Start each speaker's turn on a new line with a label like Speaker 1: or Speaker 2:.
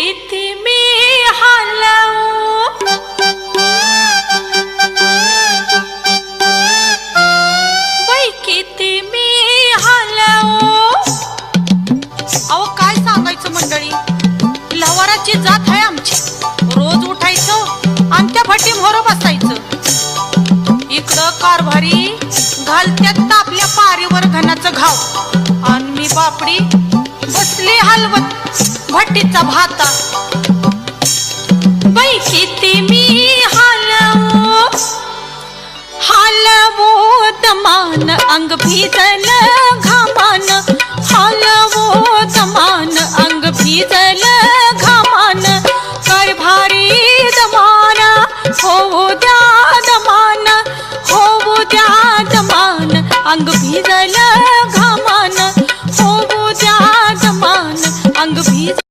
Speaker 1: किती मी हलवू बाई किती मी हलवू. अहो काय सांगायचं मंडळी, लवाराची जात आहे आमची. रोज उठायचं आणि त्या भट्टी मोहर बसायचं. इकडं कारभारी घालत्यात तापल्या पारीवर घनाचं घाव आणि मी बापडी बसली हलवत भट्टीचा भाता. बाई किती मी हलवू हलवू दमान अंग भिजल घामान. हलवू दमान अंग भिजल घामान. काय भारी दमाना होऊ द्या दमान होऊ द्या दमान अंग भिजल